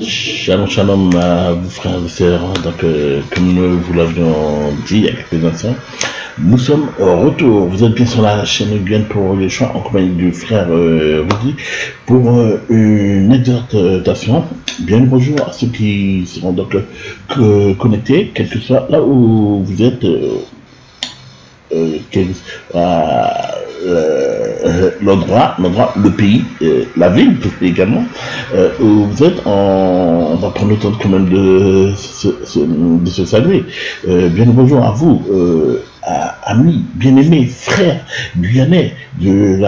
Shalom, shalom à vous frères et sœurs. Donc, comme nous vous l'avions dit il y a quelques instants, nous sommes au retour. Vous êtes bien sur la chaîne Guyane pour les chants en compagnie du frère Rudy pour une exhortation. Bien le bonjour à ceux qui seront donc connectés, quel que soit là où vous êtes. L'endroit, le pays, la ville également, où vous êtes, on va prendre le temps quand même de se saluer. Bien le bonjour à vous, amis, bien-aimés, frères guyanais de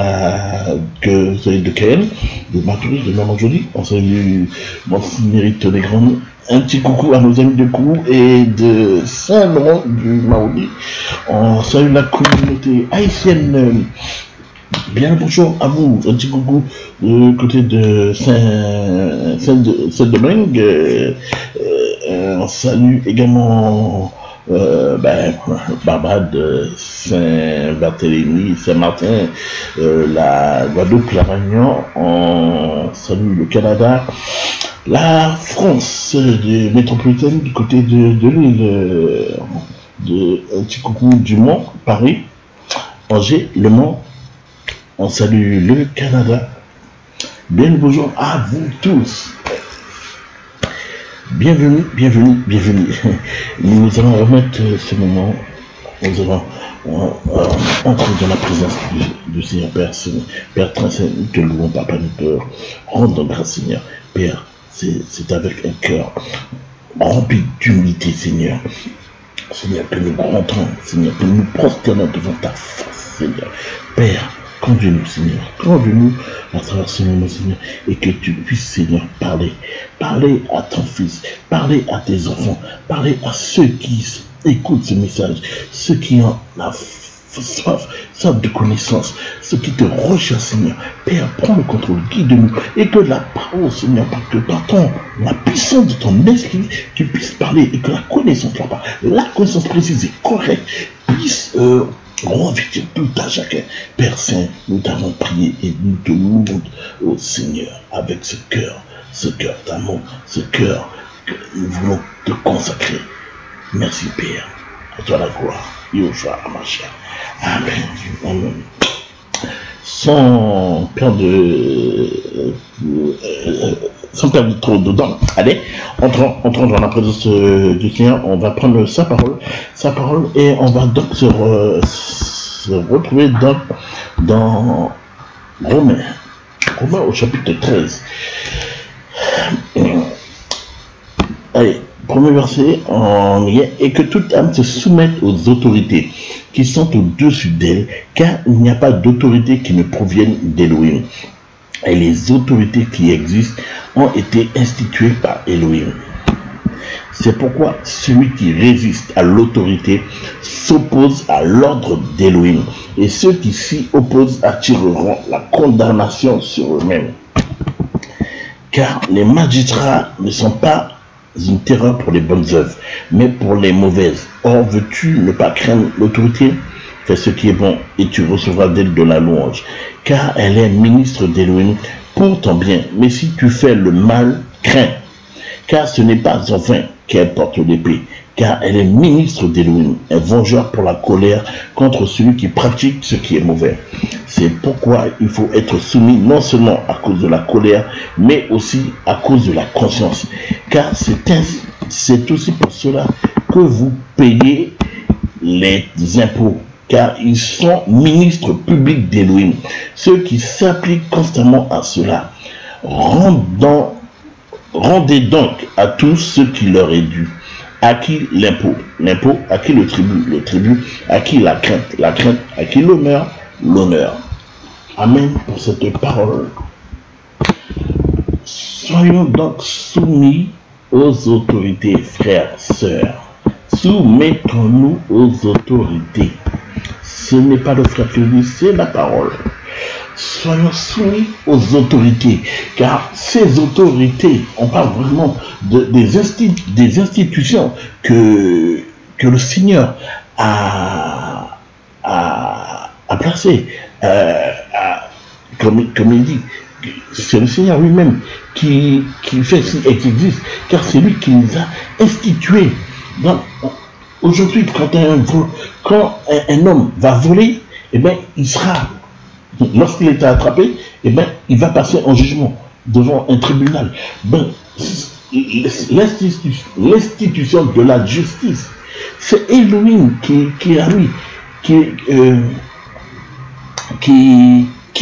KM, de Matoury, de Normandie. On salue Monseigneur Tony Grand. Un petit coucou à nos amis de Kourou et de Saint-Laurent du Maori. On salue la communauté haïtienne. Bien bonjour à vous. Un petit coucou du côté de Saint-Domingue. On salue également Barbade, Saint-Barthélemy, Saint-Martin, la Guadeloupe, la Réunion. On salue le Canada. La France métropolitaine du côté de l'île, un petit coucou du Mans, Paris, Angers, Le Mans. On salue le Canada. Bien le bonjour à vous tous. Bienvenue, bienvenue, bienvenue. Nous allons remettre ce moment. Nous allons entrer dans la présence du Seigneur Père, Père très saint, nous te louons, Papa, nous te rendons grâce, Seigneur. Père, c'est avec un cœur rempli d'humilité, Seigneur. Seigneur, que nous rentrons, Seigneur, que nous prosternons devant ta face, Seigneur. Père, conduis-nous, Seigneur. Conduis-nous à travers ce moment, Seigneur, et que tu puisses, Seigneur, parler. Parler à ton fils, parler à tes enfants, parler à ceux qui écoutent ce message, ceux qui ont la soif de connaissance, ceux qui te recherchent, Seigneur. Père, prends le contrôle, guide-nous, et que la parole, Seigneur, que par la puissance de ton esprit, tu puisses parler, et que la connaissance là-bas, la connaissance précise et correcte, puisse revêtir tout à chacun. Père Saint, nous t'avons prié et nous te louons au Seigneur avec ce cœur d'amour, ce cœur que nous voulons te consacrer. Merci Père, à toi la gloire, Yoshua Hamashiach. Amen. Amen. Sans perdre trop dedans. Allez, entrons dans la présence du Seigneur. On va prendre sa parole, et on va donc se retrouver dans Romains au chapitre 13. Allez, premier verset, on y est. Et que toute âme se soumette aux autorités qui sont au-dessus d'elle, car il n'y a pas d'autorité qui ne provienne d'Élohim. Et les autorités qui existent ont été instituées par Elohim. C'est pourquoi celui qui résiste à l'autorité s'oppose à l'ordre d'Elohim. Et ceux qui s'y opposent attireront la condamnation sur eux-mêmes. Car les magistrats ne sont pas une terreur pour les bonnes œuvres, mais pour les mauvaises. Or, veux-tu ne pas craindre l'autorité? Fais ce qui est bon et tu recevras d'elle de la louange, car elle est ministre d'Élohim pour ton bien. Mais si tu fais le mal, crains, car ce n'est pas en vain qu'elle porte l'épée, car elle est ministre d'Élohim, un vengeur pour la colère contre celui qui pratique ce qui est mauvais. C'est pourquoi il faut être soumis non seulement à cause de la colère, mais aussi à cause de la conscience, car c'est aussi pour cela que vous payez les impôts, car ils sont ministres publics d'Élohim. Ceux qui s'appliquent constamment à cela, rendez donc à tous ce qui leur est dû. À qui l'impôt, à qui le tribut, à qui la crainte, à qui l'honneur. Amen pour cette parole. Soyons donc soumis aux autorités, frères, sœurs. Soumettons-nous aux autorités. Ce n'est pas le frère qui le dit, c'est la parole. Soyons soumis aux autorités, car ces autorités, on parle vraiment des institutions que le Seigneur a placées, comme il dit, c'est le Seigneur lui-même qui fait ci et qui existe, car c'est lui qui nous a institués. Aujourd'hui, quand un homme va voler, eh bien, il sera, lorsqu'il est attrapé, eh bien, il va passer en jugement devant un tribunal. Ben, l'institution de la justice, c'est Elohim qui a mis, qui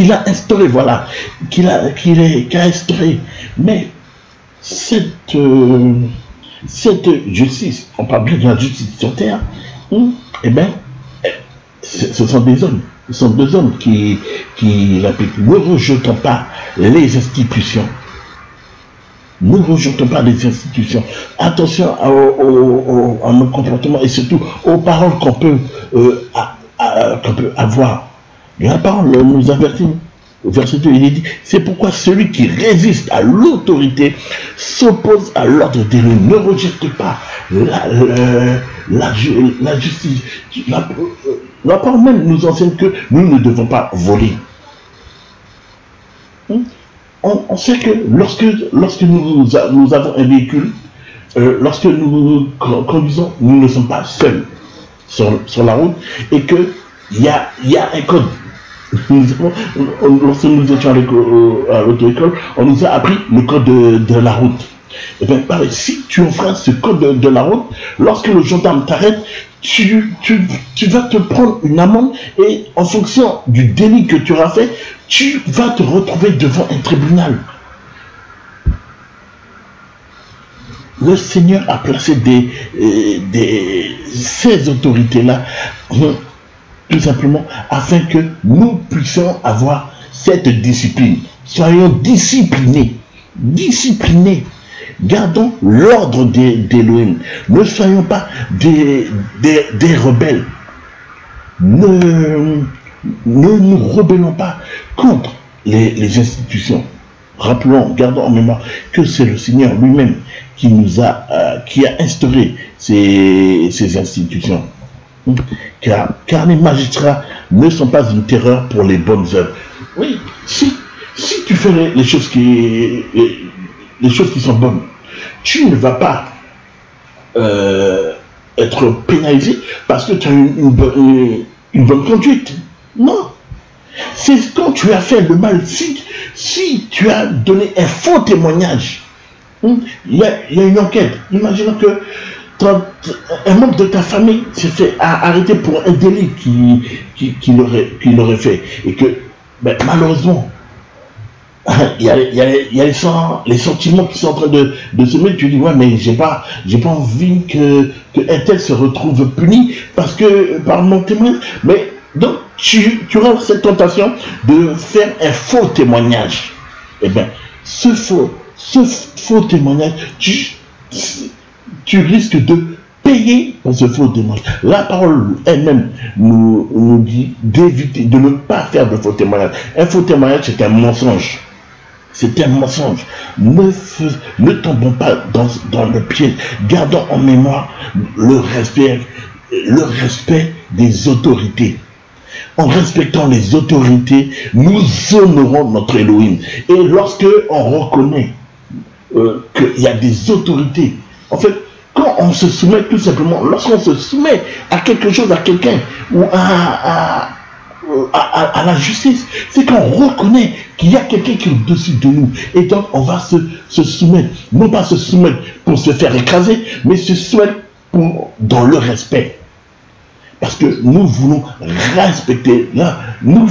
l'a instauré, voilà, qui a instauré. Mais cette justice, on parle bien de la justice sur terre, eh bien, ce sont des hommes, ce sont deux hommes qui l'appliquent. Ne rejetons pas les institutions. Ne rejetons pas les institutions. Attention à nos comportements et surtout aux paroles qu'on peut avoir. La parole nous avertit. Au verset 2, il est dit, c'est pourquoi celui qui résiste à l'autorité s'oppose à l'ordre des lois. Ne rejette pas la justice. La parole même nous enseigne que nous ne devons pas voler. On sait que lorsque nous avons un véhicule, lorsque nous conduisons, nous ne sommes pas seuls sur la route et qu'il y a un code. Lorsque nous étions à l'auto-école, on nous a appris le code de la route. Et bien, pareil, si tu enfreins ce code de la route, lorsque le gendarme t'arrête, tu vas te prendre une amende et en fonction du délit que tu auras fait, tu vas te retrouver devant un tribunal. Le Seigneur a placé ces autorités-là, tout simplement, afin que nous puissions avoir cette discipline. Soyons disciplinés. Disciplinés. Gardons l'ordre d'Elohim. Ne soyons pas des rebelles. Ne nous rebellons pas contre les institutions. Rappelons, gardons en mémoire que c'est le Seigneur lui-même qui a instauré ces institutions. Car les magistrats ne sont pas une terreur pour les bonnes œuvres. Oui, si tu fais les choses qui sont bonnes, tu ne vas pas être pénalisé parce que tu as une bonne conduite. Non. C'est quand tu as fait le mal, si tu as donné un faux témoignage, il y a une enquête. Imaginons que un membre de ta famille s'est fait arrêter pour un délit qu'il aurait fait. Et que, ben, malheureusement, il y a les sentiments qui sont en train de se mettre. Tu dis, ouais, mais j'ai pas envie que un tel se retrouve puni parce que par mon témoignage. Mais donc, tu auras cette tentation de faire un faux témoignage. Eh bien, ce faux témoignage, tu risques de payer pour ce faux témoignage. La parole elle-même nous dit d'éviter, de ne pas faire de faux témoignage. Un faux témoignage, c'est un mensonge. C'est un mensonge. Ne tombons pas dans le piège. Gardons en mémoire le respect des autorités. En respectant les autorités, nous honorons notre Elohim. Et lorsque on reconnaît qu'il y a des autorités, en fait, quand on se soumet tout simplement, lorsqu'on se soumet à quelque chose, à quelqu'un, ou à la justice, c'est qu'on reconnaît qu'il y a quelqu'un qui est au-dessus de nous. Et donc, on va se soumettre, non pas se soumettre pour se faire écraser, mais se soumettre dans le respect. Parce que nous voulons respecter, là, nous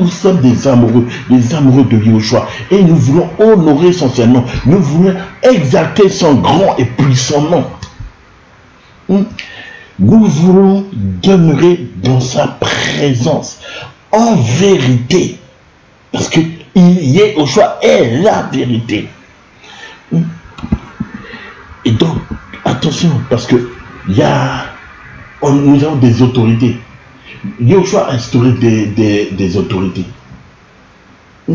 sommes des amoureux de Yahushua. Et nous voulons honorer son Seigneur. Nous voulons exalter son grand et puissant nom. Nous voulons demeurer dans sa présence en vérité. Parce que Yahushua est la vérité. Et donc, attention, parce que nous avons des autorités. Yahushua a instauré des autorités.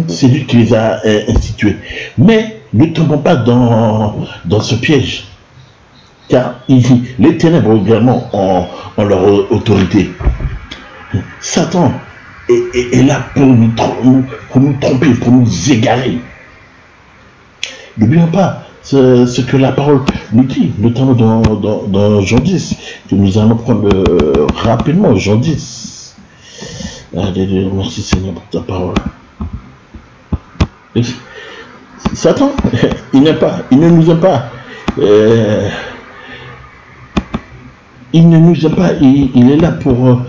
C'est lui qui les a instituées. Mais ne tombons pas dans ce piège. Car les ténèbres également ont leur autorité. Satan est là pour nous tromper, pour nous égarer. N'oublions pas ce que la parole nous dit, notamment dans Jean 10, que nous allons prendre rapidement, Jean 10. Merci Seigneur pour ta parole. Satan, il n'aime pas, il ne nous aime pas. Il ne nous aime pas, il est là pour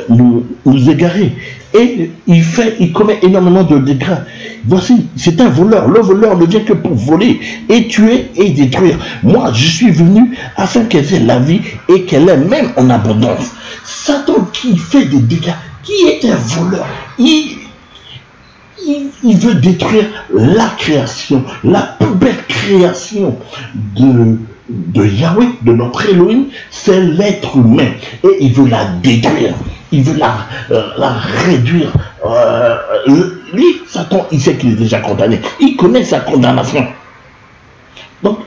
nous égarer. Et il commet énormément de dégâts. Voici, c'est un voleur. Le voleur ne vient que pour voler, et tuer et détruire. Moi, je suis venu afin qu'elle ait la vie et qu'elle ait même en abondance. Satan qui fait des dégâts, qui est un voleur, il veut détruire la création, la plus belle création de Yahweh, de notre Elohim, c'est l'être humain. Et il veut la détruire. Il veut la réduire. Lui, Satan, il sait qu'il est déjà condamné. Il connaît sa condamnation. Donc,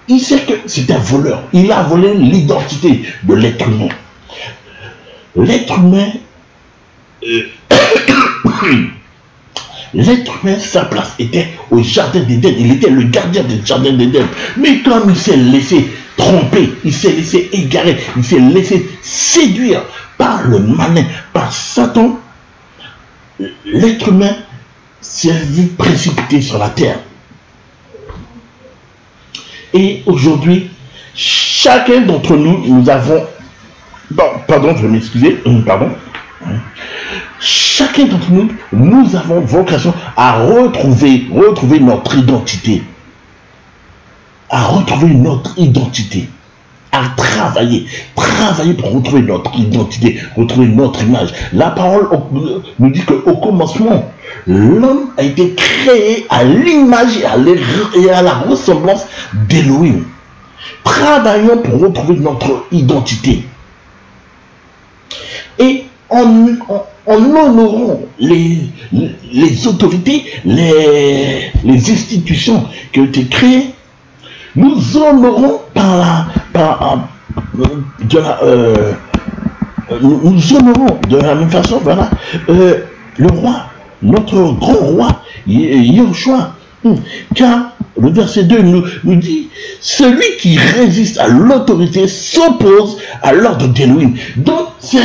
il sait que c'est un voleur. Il a volé l'identité de l'être humain. L'être humain... L'être humain, sa place était au jardin d'Éden. Il était le gardien du jardin d'Éden. Mais comme il s'est laissé tromper, il s'est laissé égarer, il s'est laissé séduire par le malin, par Satan, l'être humain s'est vu précipité sur la terre. Et aujourd'hui, chacun d'entre nous, nous avons... Bon, pardon, je vais m'excuser, pardon. Chacun d'entre nous, nous avons vocation à retrouver notre identité. À retrouver notre identité. À travailler pour retrouver notre identité, retrouver notre image. La parole nous dit qu'au commencement, l'homme a été créé à l'image et à la ressemblance d'Elohim. Travaillons pour retrouver notre identité. Et en honorant les autorités, les institutions qui ont été créées, nous honorons nous honorons de la même façon, voilà, le roi, notre grand roi, Yahushua. Car le verset 2 nous dit, celui qui résiste à l'autorité s'oppose à l'ordre d'Elohim. Donc, ça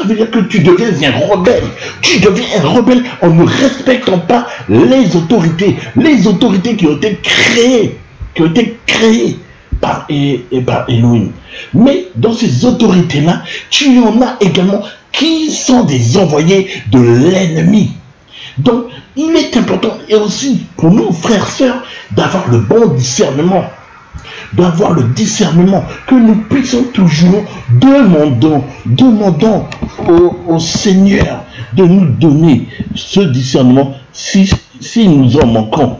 veut dire que tu deviens un rebelle. Tu deviens un rebelle en ne respectant pas les autorités qui ont été créées par Elohim. Mais dans ces autorités-là, tu en as également qui sont des envoyés de l'ennemi. Donc, il est important, et aussi pour nous, frères, sœurs, d'avoir le bon discernement. D'avoir le discernement, que nous puissions toujours demandons au Seigneur de nous donner ce discernement si nous en manquons.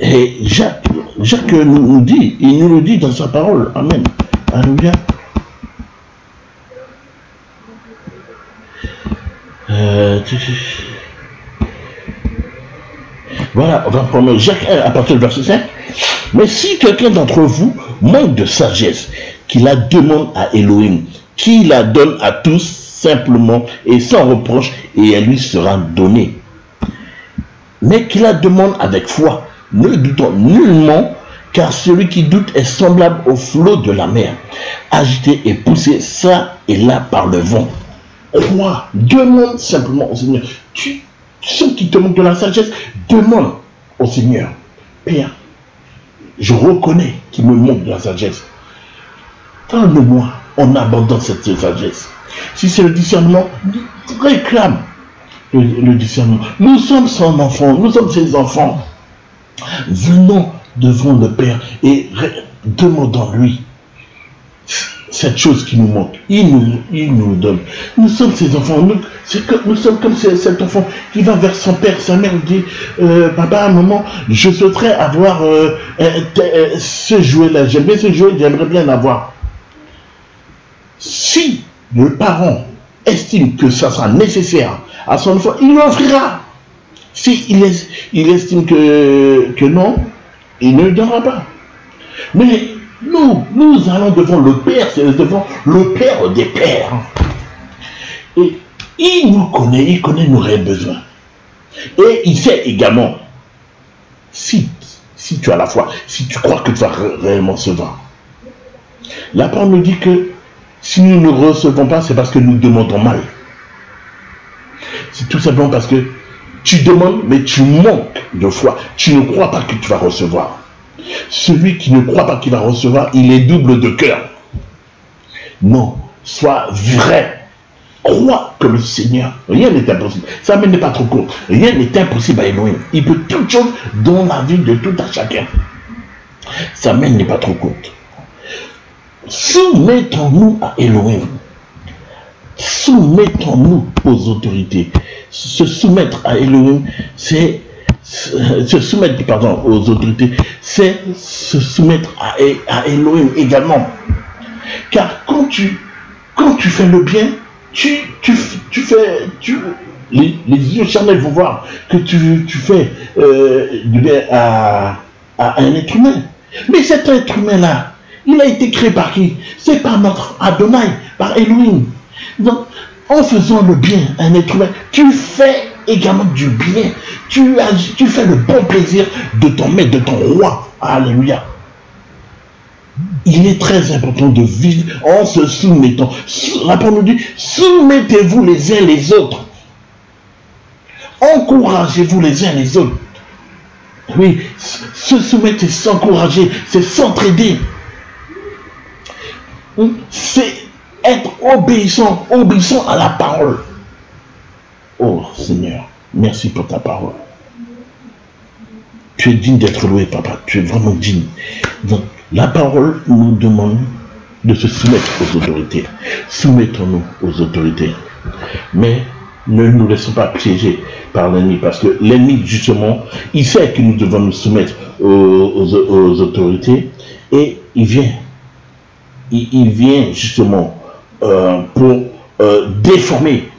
Et Jacques nous dit, il nous le dit dans sa parole. Amen. Alléluia. Voilà, on va prendre Jacques 1 à partir du verset 5. Mais si quelqu'un d'entre vous manque de sagesse, qu'il la demande à Elohim, qui la donne à tous simplement et sans reproche, et elle lui sera donnée. Mais qu'il la demande avec foi, ne doutons nullement, car celui qui doute est semblable au flot de la mer, agité et poussé ça et là par le vent. Crois, demande simplement au Seigneur. Tu sens qu'il te manque de la sagesse, demande au Seigneur. Père, je reconnais qu'il me manque de la sagesse. Donne-moi en abondance cette sagesse. Si c'est le discernement, réclame le discernement. Nous sommes son enfant, nous sommes ses enfants. Venons devant le Père et demandons-lui cette chose qui nous manque. Il nous donne. Nous sommes ses enfants. Nous sommes comme cet enfant qui va vers son père, sa mère, dit papa, maman, je souhaiterais avoir ce jouet-là. J'aime bien ce jouet, j'aimerais bien l'avoir. Si le parent estime que ça sera nécessaire à son enfant, il l'offrira. Si il estime que non, il ne le donnera pas. Mais nous allons devant le Père, c'est devant le Père des Pères. Et Il nous connaît, il connaît nos réels besoins. Et il sait également, si tu as la foi, si tu crois que tu vas réellement recevoir. La parole nous dit que si nous ne recevons pas, c'est parce que nous demandons mal. C'est tout simplement parce que tu demandes, mais tu manques de foi. Tu ne crois pas que tu vas recevoir. Celui qui ne croit pas qu'il va recevoir, il est double de cœur. Non, sois vrai. Crois que le Seigneur, rien n'est impossible. Ça même n'est pas trop court. Rien n'est impossible à Elohim. Il peut toute chose dans la vie de tout à chacun. Ça même n'est pas trop courte. Soumettons-nous à Elohim. Soumettons-nous aux autorités. Se soumettre à Elohim, c'est se soumettre, pardon, aux autorités, c'est se soumettre à Elohim également. Car quand tu fais le bien, les yeux charnels vont voir que tu fais du bien à un être humain. Mais cet être humain-là, il a été créé par qui? C'est par notre Adonai, par Elohim. Donc, en faisant le bien à un être humain, tu fais également du bien. Tu fais le bon plaisir de ton maître, de ton roi. Alléluia. Il est très important de vivre en se soumettant. La parole nous dit, soumettez-vous les uns les autres. Encouragez-vous les uns les autres. Oui, se soumettre, c'est s'encourager, c'est s'entraider. C'est être obéissant à la parole. Oh Seigneur, merci pour ta parole. Tu es digne d'être loué, papa. Tu es vraiment digne. Donc, la parole nous demande de se soumettre aux autorités. Soumettons-nous aux autorités. Mais ne nous laissons pas piéger par l'ennemi, parce que l'ennemi, justement, il sait que nous devons nous soumettre aux autorités, et il vient. Il vient justement pour déformer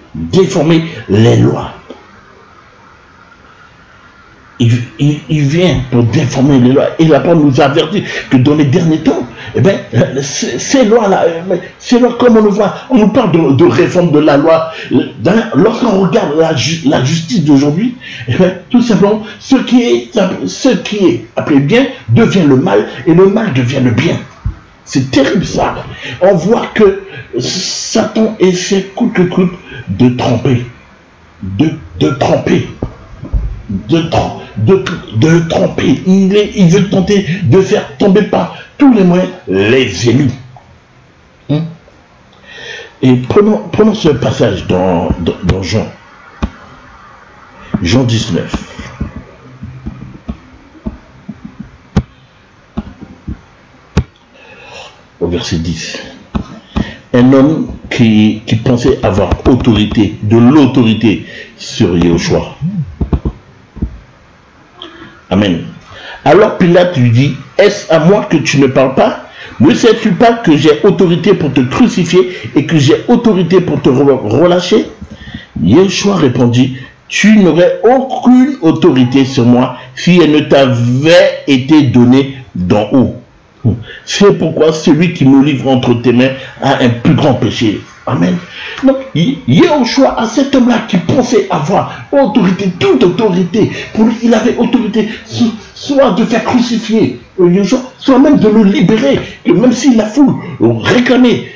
les lois. Il vient pour déformer les lois. Et la parole nous avertit que dans les derniers temps, eh bien, ces lois-là, comme on le voit, on nous parle de réforme de la loi. Lorsqu'on regarde la justice d'aujourd'hui, eh bien, tout simplement, ce qui est appelé bien devient le mal, et le mal devient le bien. C'est terrible ça. On voit que Satan essaie coûte que coûte de tromper. De tromper. Il veut tenter de faire tomber par tous les moyens les élus. Et prenons ce passage dans Jean 19. Au verset 10. Un homme qui pensait avoir de l'autorité sur Yahushua. Amen. Alors Pilate lui dit, est-ce à moi que tu ne parles pas? Ne sais-tu pas que j'ai autorité pour te crucifier et que j'ai autorité pour te relâcher? Yahushua répondit, tu n'aurais aucune autorité sur moi si elle ne t'avait été donnée d'en haut. C'est pourquoi celui qui me livre entre tes mains a un plus grand péché. Amen. Donc, Yahushua, à cet homme-là qui pensait avoir autorité, toute autorité, pour lui, il avait autorité, soit de faire crucifier Yahushua, soit même de le libérer, que même si la foule réclamait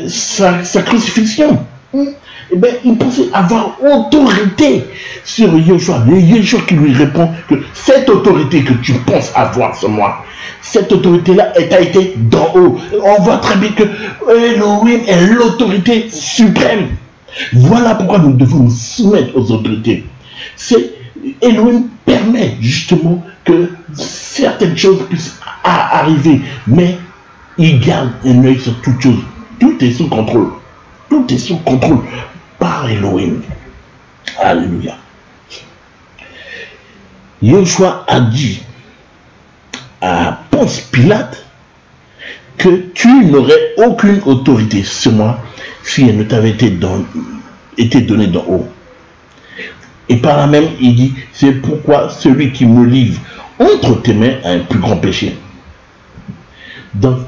sa crucifixion. Eh bien, il pensait avoir autorité sur Yahushua. Mais Yahushua qui lui répond que cette autorité que tu penses avoir sur moi, cette autorité-là, elle t'a été d'en haut. On voit très bien que Elohim est l'autorité suprême. Voilà pourquoi nous devons nous soumettre aux autorités. Elohim permet justement que certaines choses puissent arriver, mais il garde un œil sur toutes choses. Tout est sous contrôle. Tout est sous contrôle par Elohim. Alléluia. Yahushua a dit à Ponce Pilate que tu n'aurais aucune autorité sur moi si elle ne t'avait été donnée d'en haut. Et par là même, il dit, c'est pourquoi celui qui me livre entre tes mains a un plus grand péché. Donc,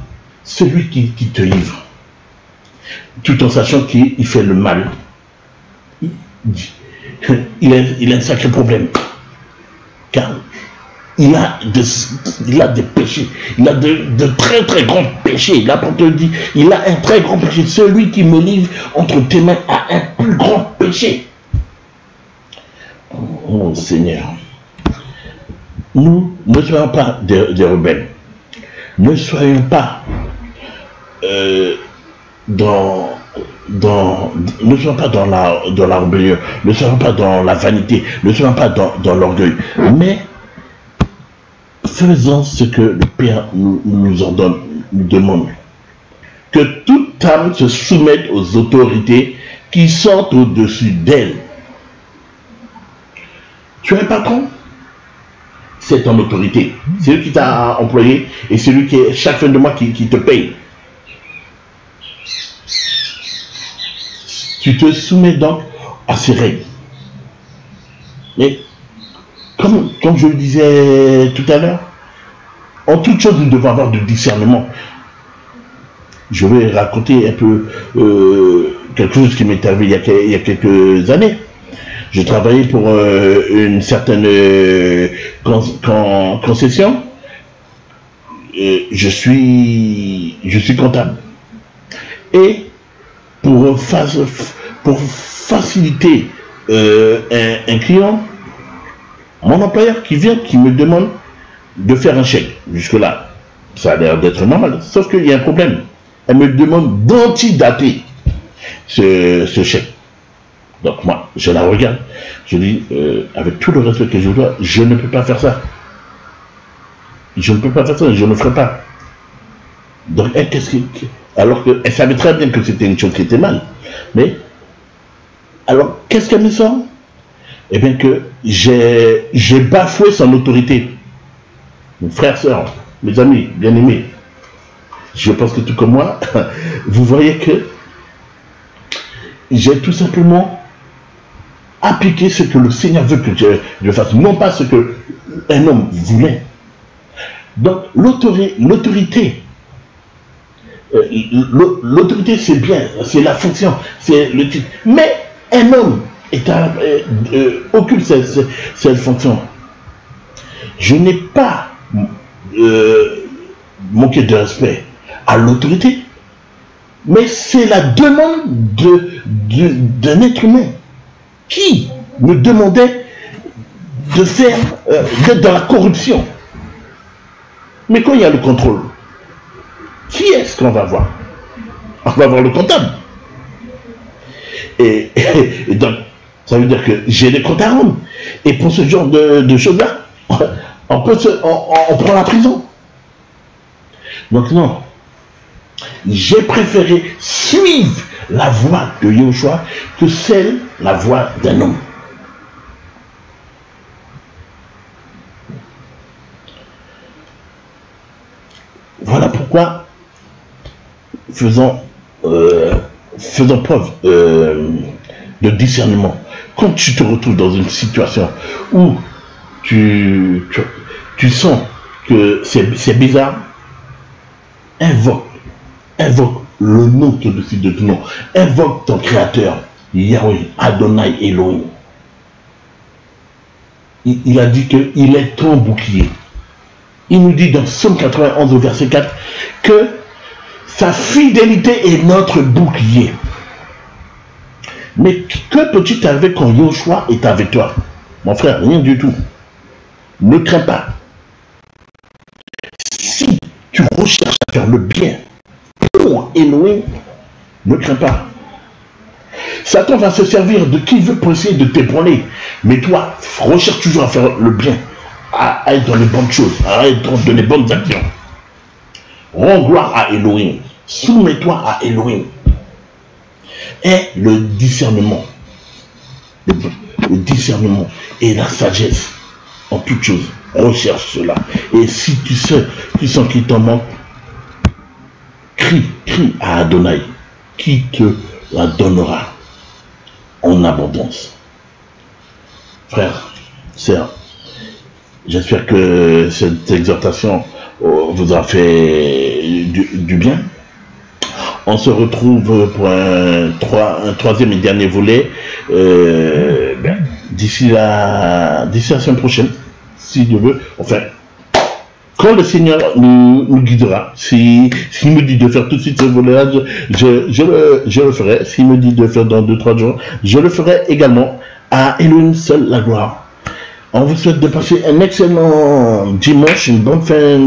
celui qui te livre, tout en sachant qu'il fait le mal, il a un sacré problème. Car il a des péchés. Il a de très très grands péchés. L'apôtre dit, il a un très grand péché. Celui qui me livre entre tes mains a un plus grand péché. Oh Seigneur. Nous ne soyons pas des rebelles. Ne soyons pas ne soyons pas dans la rébellion, ne soyons pas dans la vanité, ne soyons pas dans l'orgueil, mais faisons ce que le Père nous ordonne, nous demande. Que toute âme se soumette aux autorités qui sont au-dessus d'elle. Tu es un patron, c'est ton autorité. C'est lui qui t'a employé et c'est lui qui est chaque fin de mois qui te paye. Tu te soumets donc à ces règles. Mais comme je le disais tout à l'heure, en toute chose nous devons avoir du discernement. Je vais raconter un peu quelque chose qui m'est arrivé il y a quelques années. Je travaillais pour une certaine concession. Je suis comptable. Et pour faciliter un client, mon employeur qui vient, qui me demande de faire un chèque. Jusque-là, ça a l'air d'être normal. Sauf qu'il y a un problème. Elle me demande d'antidater ce chèque. Donc moi, je la regarde. Je dis, avec tout le respect que je dois, je ne peux pas faire ça. Je ne peux pas faire ça, je ne le ferai pas. Donc, alors qu'elle savait très bien que c'était une chose qui était mal. Mais, alors, qu'est-ce qu'elle me sort? Eh bien que j'ai bafoué son autorité. Mes frères, sœurs, mes amis, bien-aimés, je pense que tout comme moi, vous voyez que j'ai tout simplement appliqué ce que le Seigneur veut que je fasse, non pas ce que un homme voulait. Donc, l'autorité, c'est bien, c'est la fonction, c'est le titre. Mais un homme occupe cette fonction. Je n'ai pas manqué de respect à l'autorité, mais c'est la demande d'un être humain qui me demandait de faire, d'être dans la corruption. Mais quand il y a le contrôle, qui est-ce qu'on va voir? On va voir le comptable. Et donc, ça veut dire que j'ai des comptes à rendre. Et pour ce genre de choses-là, on prend la prison. Donc non, j'ai préféré suivre la voie de Yahushua que la voie d'un homme. Voilà pourquoi faisons preuve de discernement. Quand tu te retrouves dans une situation où tu sens que c'est bizarre, invoque le nom qui est au-dessus de ton nom. Invoque ton créateur, Yahweh, Adonai, Elohim. Il a dit qu'il est ton bouclier. Il nous dit dans Psaume 91 au verset 4 que sa fidélité est notre bouclier. Mais que peux-tu t'arriver quand Yahushua est avec toi? Mon frère, rien du tout. Ne crains pas. Si tu recherches à faire le bien pour Elohim, ne crains pas. Satan va se servir de qui veut pour essayer de t'ébranler. Mais toi, recherche toujours à faire le bien, à être dans les bonnes choses, à être dans les bonnes actions. Rends gloire à Elohim. Soumets-toi à Elohim. Et le discernement. Le discernement et la sagesse en toutes choses. Recherche cela. Et si tu sens qu'il t'en manque, crie à Adonai, qui te la donnera en abondance. Frères, sœurs, j'espère que cette exhortation vous a fait du bien. On se retrouve pour un troisième et dernier volet d'ici la semaine prochaine, si Dieu veut. Enfin, quand le Seigneur nous guidera, s'il me dit de faire tout de suite ce volet-là, je le ferai. S'il me dit de faire dans 2-3 jours, je le ferai également. À Elohim seul la gloire. On vous souhaite de passer un excellent dimanche, une bonne fin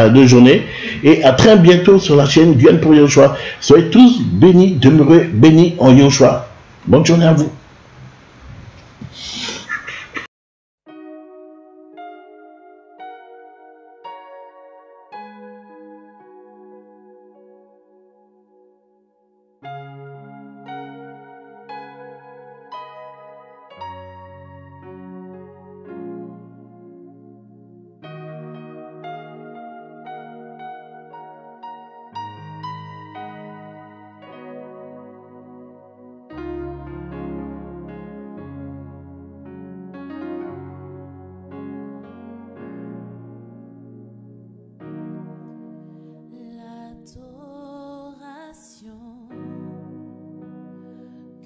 de journée. Et à très bientôt sur la chaîne Guyane pour Yoshua. Soyez tous bénis, demeurez bénis en Yoshua. Bonne journée à vous.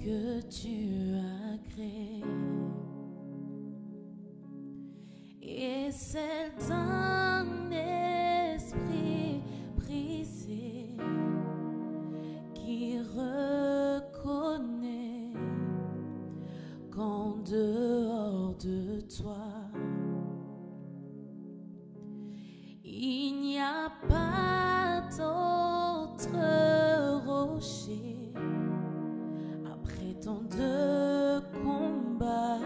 Que tu as créé et celle d'un esprit brisé qui reconnaît qu'en dehors de toi il n'y a pas d'autre rocher. Tant de combats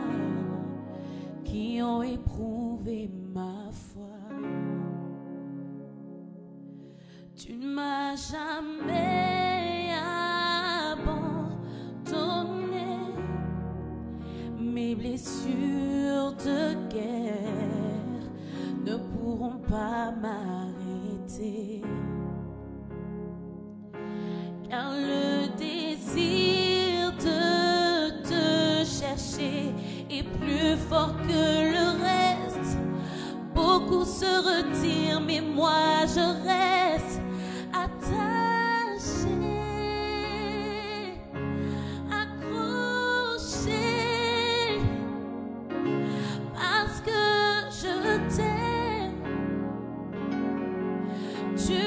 qui ont éprouvé ma foi, tu ne m'as jamais abandonné. Mes blessures de guerre ne pourront pas m'arrêter, car le désir de te chercher est plus fort que le reste. Beaucoup se retirent, mais moi je reste attachée, accrochée, parce que je t'aime. Tu